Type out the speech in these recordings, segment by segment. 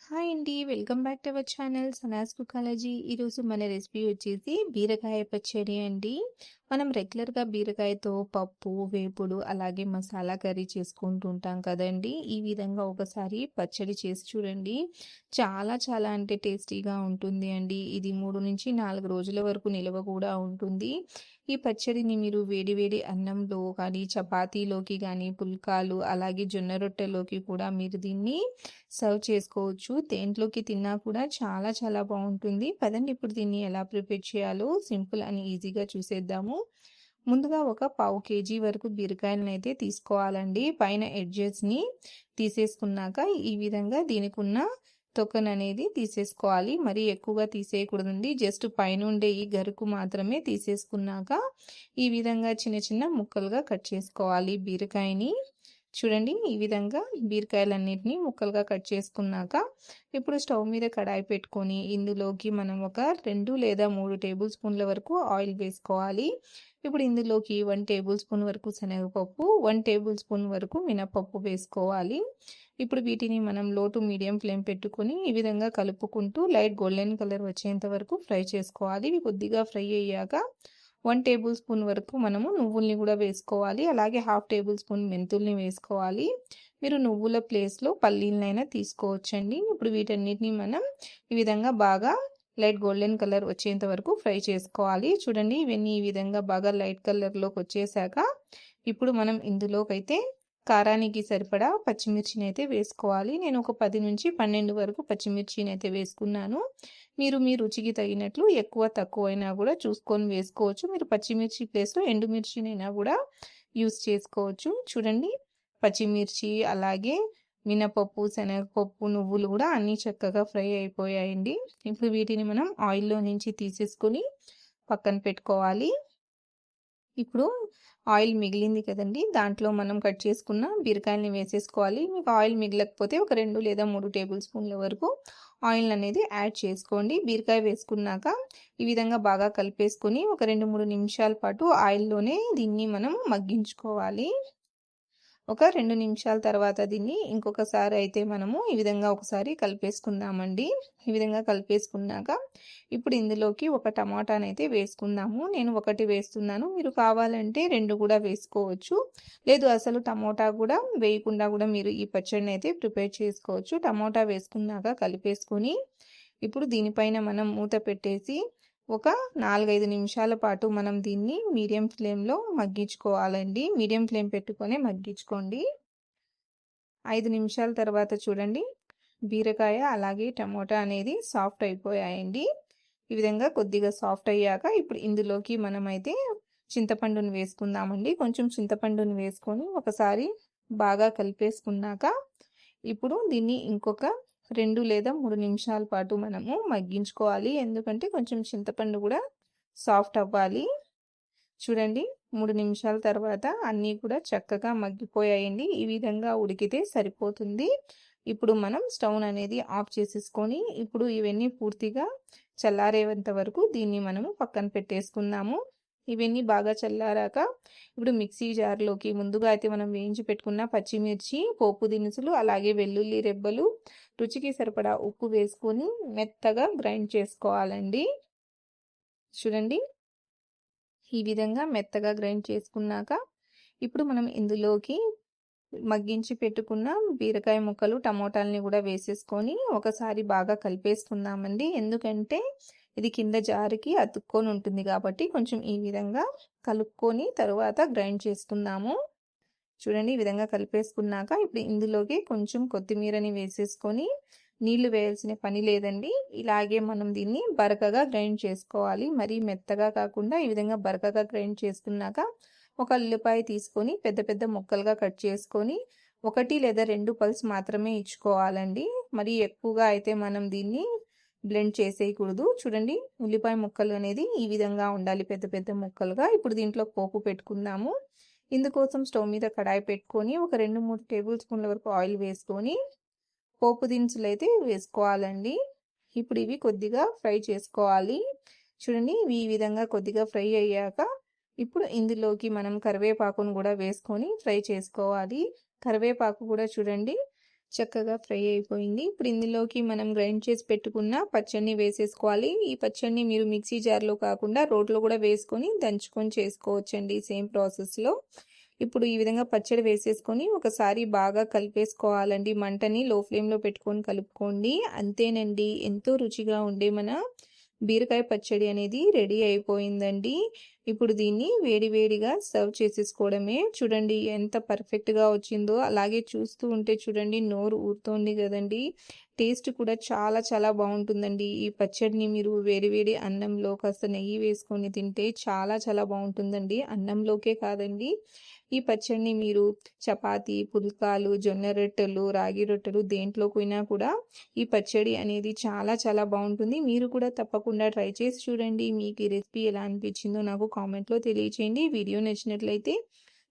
Hi అండి. Welcome back to our channel Sanas కుకాలజీ. ఈరోజు మన రెసిపీ వచ్చేసి బీరకాయ పచ్చడి అండి. మనం రెగ్యులర్గా బీరకాయతో పప్పు, వేపుడు అలాగే మసాలా కర్రీ చేసుకుంటూ ఉంటాం కదండి. ఈ విధంగా ఒకసారి పచ్చడి చేసి చూడండి. చాలా చాలా అంటే టేస్టీగా ఉంటుంది అండి. ఇది 3 నుంచి 4 రోజుల వరకు నిల్వ కూడా ఉంటుంది. ఈ పచ్చడిని మీరు వేడి వేడి అన్నంలో కానీ, చపాతీలోకి కానీ, పుల్కాలు అలాగే జొన్న రొట్టెలోకి కూడా మీరు దీన్ని సర్వ్ చేసుకోవచ్చు. దేంట్లోకి తిన్నా కూడా చాలా చాలా బాగుంటుంది. పదండి ఇప్పుడు దీన్ని ఎలా ప్రిపేర్ చేయాలో సింపుల్ అని ఈజీగా చూసేద్దాము. ముందుగా ఒక పావు కేజీ వరకు బీరకాయలను అయితే తీసుకోవాలండి. పైన ఎడ్జెస్ని తీసేసుకున్నాక ఈ విధంగా దీనికి ఉన్న తొక్కననేది తీసేసుకోవాలి. మరీ ఎక్కువగా తీసేయకూడదండి. జస్ట్ పైనుండే ఈ గరుకు మాత్రమే తీసేసుకున్నాక ఈ విధంగా చిన్న చిన్న ముక్కలుగా కట్ చేసుకోవాలి బీరకాయని. చూడండి ఈ విధంగా బీరకాయలన్నిటిని ముక్కలుగా కట్ చేసుకున్నాక ఇప్పుడు స్టవ్ మీద కడాయి పెట్టుకొని ఇందులోకి మనం ఒక 2 లేదా 3 టేబుల్ స్పూన్ల వరకు ఆయిల్ వేసుకోవాలి. ఇప్పుడు ఇందులోకి 1 టేబుల్ స్పూన్ వరకు శనగపప్పు, 1 టేబుల్ స్పూన్ వరకు మినపప్పు వేసుకోవాలి. ఇప్పుడు వీటిని మనం లో టు మీడియం ఫ్లేమ్ పెట్టుకొని ఈ విధంగా కలుపుకుంటూ లైట్ గోల్డెన్ కలర్ వచ్చేంత వరకు ఫ్రై చేసుకోవాలి. ఇవి కొద్దిగా ఫ్రై అయ్యాక 1 టేబుల్ స్పూన్ వరకు మనము నువ్వుల్ని కూడా వేసుకోవాలి. అలాగే హాఫ్ టేబుల్ స్పూన్ మెంతుల్ని వేసుకోవాలి. మీరు నువ్వుల ప్లేస్లో పల్లీలనైనా తీసుకోవచ్చండి. ఇప్పుడు వీటన్నిటిని మనం ఈ విధంగా బాగా లైట్ గోల్డెన్ కలర్ వచ్చేంత వరకు ఫ్రై చేసుకోవాలి. చూడండి ఇవన్నీ ఈ విధంగా బాగా లైట్ కలర్లోకి వచ్చేసాక ఇప్పుడు మనం ఇందులోకైతే కారానికి సరిపడా పచ్చిమిర్చిని అయితే వేసుకోవాలి. నేను ఒక 10 నుంచి 12 వరకు పచ్చిమిర్చిని అయితే వేసుకున్నాను. మీరు మీ రుచికి తగినట్లు ఎక్కువ తక్కువైనా కూడా చూసుకొని వేసుకోవచ్చు. మీరు పచ్చిమిర్చి ప్లేస్లో ఎండుమిర్చినైనా కూడా యూస్ చేసుకోవచ్చు. చూడండి పచ్చిమిర్చి అలాగే మినపప్పు, శనగపప్పు, నువ్వులు కూడా అన్నీ చక్కగా ఫ్రై అయిపోయాయండి. ఇప్పుడు వీటిని మనం ఆయిల్లో నుంచి తీసేసుకొని పక్కన పెట్టుకోవాలి. ఇప్పుడు ఆయిల్ మిగిలింది కదండి, దాంట్లో మనం కట్ చేసుకున్న బీరకాయల్ని వేసేసుకోవాలి. మీకు ఆయిల్ మిగలకపోతే ఒక 2 లేదా 3 టేబుల్ స్పూన్ల వరకు ఆయిల్ అనేది యాడ్ చేసుకోండి. బీరకాయ వేసుకున్నాక ఈ విధంగా బాగా కలిపేసుకొని ఒక 2-3 నిమిషాల పాటు ఆయిల్లోనే దీన్ని మనం మగ్గించుకోవాలి. ఒక 2 నిమిషాల తర్వాత దీన్ని ఇంకొకసారి అయితే మనము ఈ విధంగా ఒకసారి కలిపేసుకుందామండి. ఈ విధంగా కలిపేసుకున్నాక ఇప్పుడు ఇందులోకి ఒక టమాటానైతే వేసుకుందాము. నేను ఒకటి వేస్తున్నాను. మీరు కావాలంటే 2 కూడా వేసుకోవచ్చు. లేదు అసలు టమోటా కూడా వేయకుండా కూడా మీరు ఈ పచ్చడిని అయితే ప్రిపేర్ చేసుకోవచ్చు. టమోటా వేసుకున్నాక కలిపేసుకొని ఇప్పుడు దీనిపైన మనం మూత పెట్టేసి ఒక 4-5 నిమిషాల పాటు మనం దీన్ని మీడియం ఫ్లేమ్లో మగ్గించుకోవాలండి. మీడియం ఫ్లేమ్ పెట్టుకొని మగ్గించుకోండి. 5 నిమిషాల తర్వాత చూడండి బీరకాయ అలాగే టమోటా అనేది సాఫ్ట్ అయిపోయాయండి. ఈ విధంగా కొద్దిగా సాఫ్ట్ అయ్యాక ఇప్పుడు ఇందులోకి మనమైతే చింతపండుని వేసుకుందామండి. కొంచెం చింతపండుని వేసుకొని ఒకసారి బాగా కలిపేసుకున్నాక ఇప్పుడు దీన్ని ఇంకొక 2 లేదా 3 నిమిషాల పాటు మనము మగ్గించుకోవాలి. ఎందుకంటే కొంచెం చింతపండు కూడా సాఫ్ట్ అవ్వాలి. చూడండి 3 నిమిషాల తర్వాత అన్నీ కూడా చక్కగా మగ్గిపోయాయండి. ఈ విధంగా ఉడికితే సరిపోతుంది. ఇప్పుడు మనం స్టవ్ అనేది ఆఫ్ చేసేసుకొని ఇప్పుడు ఇవన్నీ పూర్తిగా చల్లారేంత వరకు దీన్ని మనము పక్కన పెట్టేసుకుందాము. ఇవన్నీ బాగా చల్లారాక ఇప్పుడు మిక్సీ జార్లోకి ముందుగా అయితే మనం వేయించి పెట్టుకున్న పచ్చిమిర్చి, పోపు దినుసులు అలాగే వెల్లుల్లి రెబ్బలు, రుచికి సరిపడా ఉప్పు వేసుకొని మెత్తగా గ్రైండ్ చేసుకోవాలండి. చూడండి ఈ విధంగా మెత్తగా గ్రైండ్ చేసుకున్నాక ఇప్పుడు మనం ఇందులోకి మగ్గించి పెట్టుకున్న బీరకాయ ముక్కలు, టమోటాలని కూడా వేసేసుకొని ఒకసారి బాగా కలిపేసుకుందామండి. ఎందుకంటే ఇది కింద జారికి అతుక్కొని ఉంటుంది కాబట్టి కొంచెం ఈ విధంగా కలుపుకొని తర్వాత గ్రైండ్ చేసుకుందాము. చూడండి ఈ విధంగా కలిపేసుకున్నాక ఇప్పుడు ఇందులోకి కొంచెం కొత్తిమీరని వేసేసుకొని నీళ్లు వేయాల్సిన పని లేదండి. ఇలాగే మనం దీన్ని బరకగా గ్రైండ్ చేసుకోవాలి. మరీ మెత్తగా కాకుండా ఈ విధంగా బరకగా గ్రైండ్ చేసుకున్నాక ఒక ఉల్లిపాయ తీసుకొని పెద్ద పెద్ద ముక్కలుగా కట్ చేసుకొని 1 లేదా 2 పల్స్ మాత్రమే ఇచ్చుకోవాలండి. మరి ఎక్కువగా అయితే మనం దీన్ని బ్లెండ్ చేసేయకూడదు. చూడండి ఉల్లిపాయ ముక్కలు అనేది ఈ విధంగా ఉండాలి, పెద్ద పెద్ద ముక్కలుగా. ఇప్పుడు దీంట్లో పోపు పెట్టుకుందాము. ఇందుకోసం స్టవ్ మీద కడాయి పెట్టుకొని ఒక 2-3 టేబుల్ స్పూన్ల వరకు ఆయిల్ వేసుకొని పోపు దినుసులు అయితే వేసుకోవాలండి. ఇప్పుడు ఇవి కొద్దిగా ఫ్రై చేసుకోవాలి. చూడండి ఇవి ఈ విధంగా కొద్దిగా ఫ్రై అయ్యాక ఇప్పుడు ఇందులోకి మనం కరివేపాకును కూడా వేసుకొని ఫ్రై చేసుకోవాలి. కరివేపాకు కూడా చూడండి చక్కగా ఫ్రై అయిపోయింది. ఇప్పుడు ఇందులోకి మనం గ్రైండ్ చేసి పెట్టుకున్న పచ్చడిని వేసేసుకోవాలి. ఈ పచ్చడిని మీరు మిక్సీ జార్‌లో కాకుండా రోట్లో కూడా వేసుకొని దంచుకొని చేసుకోవచ్చండి సేమ్ ప్రాసెస్‌లో. ఇప్పుడు ఈ విధంగా పచ్చడి వేసేసుకొని ఒకసారి బాగా కలిపేసుకోవాలండి. మంటని లో ఫ్లేమ్‌లో పెట్టుకొని కలుపుకోండి. అంతేనండి. ఎంతో రుచిగా ఉండే మన బీరకాయ పచ్చడి అనేది రెడీ అయిపోయిందండి. ఇప్పుడు దీన్ని వేడి వేడిగా సర్వ్ చేసేసుకోవడమే. చూడండి ఎంత పర్ఫెక్ట్‌గా వచ్చిందో. అలాగే చూస్తూ ఉంటే చూడండి నోరు ఊరుతోంది గదండీ! టేస్ట్ కూడా చాలా చాలా బావుంటుందండి. ఈ పచ్చడిని మీరు వేడి వేడి అన్నంలో కాస్త నెయ్యి వేసుకొని తింటే చాలా చాలా బావుంటుందండి. అన్నంలోకే కాదండి. ఈ పచ్చడిని మీరు చపాతీ, పుల్కాలు, జొన్న రొట్టెలు, రాగి రొట్టెలు దేంట్లోకైనా కూడా ఈ పచ్చడి అనేది చాలా చాలా బావుంటుంది. మీరు కూడా తప్పకుండా ట్రై చేసి చూడండి. మీకు ఈ రెసిపీ ఎలా అనిపించిందో నాకు కామెంట్‌లో తెలియచేయండి. వీడియో నచ్చినట్లయితే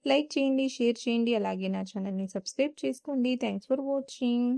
లైక్ చేయండి, షేర్ చేయండి. అలాగే నా ఛానల్‌ని సబ్స్క్రైబ్ చేసుకోండి. Thanks for watching.